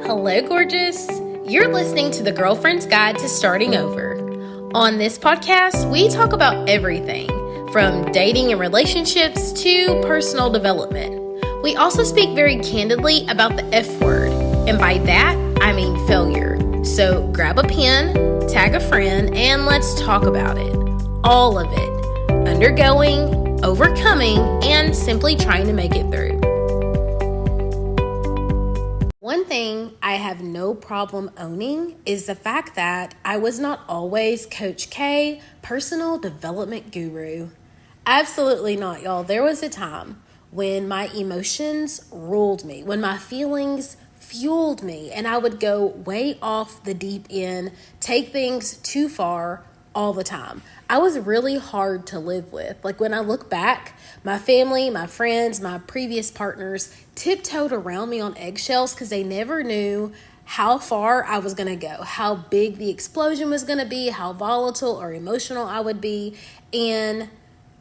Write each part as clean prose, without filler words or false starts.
Hello, gorgeous. You're listening to the Girlfriend's Guide to Starting Over. On this podcast, we talk about everything from dating and relationships to personal development. We also speak very candidly about the F word, and by that, I mean failure. So grab a pen, tag a friend, and let's talk about it. All of it. Undergoing, overcoming, and simply trying to make it through. One thing I have no problem owning is the fact that I was not always Coach K, personal development guru. Absolutely not, y'all. There was a time when my emotions ruled me, when my feelings fueled me, and I would go way off the deep end, take things too far all the time. I was really hard to live with. Like when I look back, my family, my friends, my previous partners tiptoed around me on eggshells because they never knew how far I was going to go, how big the explosion was going to be, how volatile or emotional I would be. And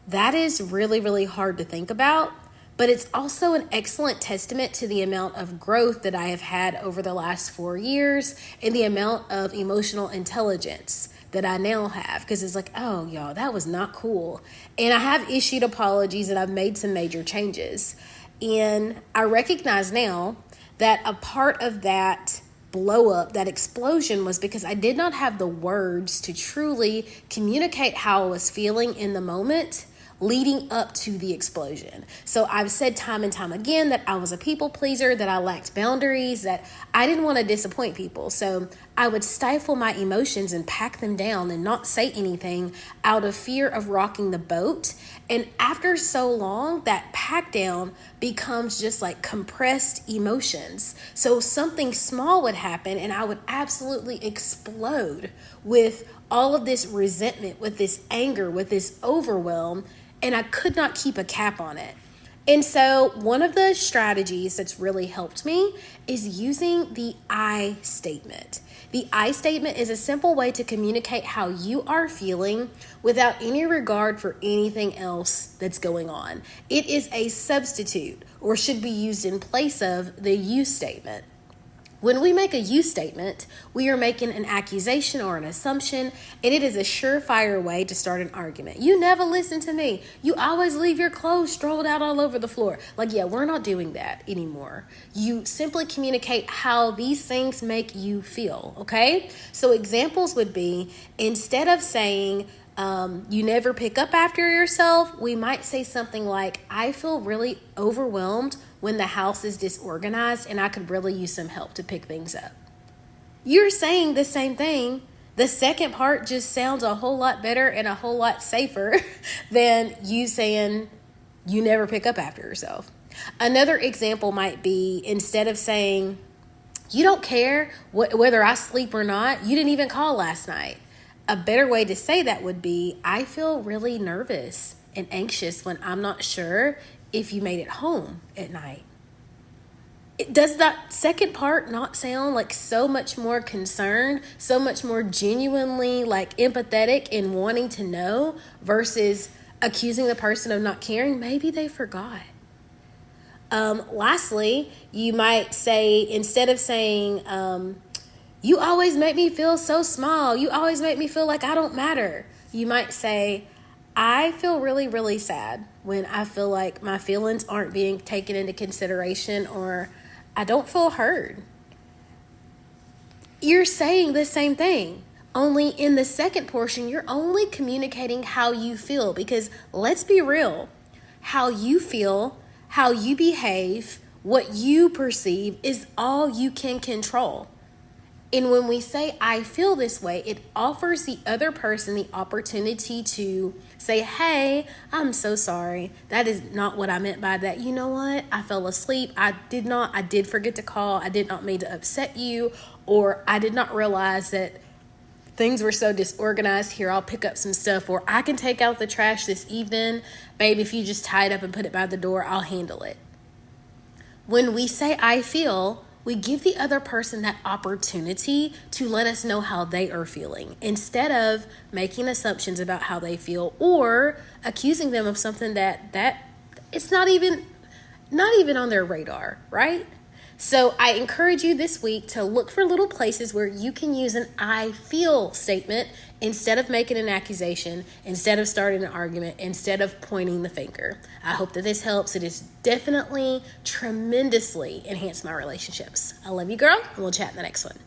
that is really, really hard to think about. But it's also an excellent testament to the amount of growth that I have had over the last 4 years and the amount of emotional intelligence that I now have, because it's like, oh, y'all, that was not cool. And I have issued apologies and I've made some major changes. And I recognize now that a part of that blow up, that explosion, was because I did not have the words to truly communicate how I was feeling in the moment leading up to the explosion. So I've said time and time again that I was a people pleaser, that I lacked boundaries, that I didn't want to disappoint people. So I would stifle my emotions and pack them down and not say anything out of fear of rocking the boat. And after so long, that pack down becomes just like compressed emotions. So something small would happen and I would absolutely explode with all of this resentment, with this anger, with this overwhelm, and I could not keep a cap on it. And so one of the strategies that's really helped me is using the I statement. The I statement is a simple way to communicate how you are feeling without any regard for anything else that's going on. It is a substitute, or should be used in place of, the you statement. When we make a you statement, we are making an accusation or an assumption, and it is a surefire way to start an argument. You never listen to me. You always leave your clothes strolled out all over the floor. Like, yeah, we're not doing that anymore. You simply communicate how these things make you feel, okay? So examples would be, instead of saying, you never pick up after yourself, we might say something like, I feel really overwhelmed when the house is disorganized and I could really use some help to pick things up. You're saying the same thing. The second part just sounds a whole lot better and a whole lot safer than you saying you never pick up after yourself. Another example might be, instead of saying, you don't care whether I sleep or not, you didn't even call last night. A better way to say that would be, I feel really nervous and anxious when I'm not sure if you made it home at night. Does that second part not sound like so much more concerned, so much more genuinely like empathetic and wanting to know, versus accusing the person of not caring? Maybe they forgot. Lastly, you might say, instead of saying, you always make me feel so small, you always make me feel like I don't matter, you might say, I feel really, really sad when I feel like my feelings aren't being taken into consideration, or I don't feel heard. You're saying the same thing, only in the second portion, you're only communicating how you feel, because let's be real, how you feel, how you behave, what you perceive is all you can control. And when we say, I feel this way, it offers the other person the opportunity to say, hey, I'm so sorry. That is not what I meant by that. You know what? I fell asleep. I did forget to call. I did not mean to upset you, or I did not realize that things were so disorganized. Here, I'll pick up some stuff, or I can take out the trash this evening. Babe, if you just tie it up and put it by the door, I'll handle it. When we say, I feel, we give the other person that opportunity to let us know how they are feeling, instead of making assumptions about how they feel or accusing them of something that it's not even on their radar, right? So I encourage you this week to look for little places where you can use an I feel statement instead of making an accusation, instead of starting an argument, instead of pointing the finger. I hope that this helps. It has definitely tremendously enhanced my relationships. I love you, girl, and we'll chat in the next one.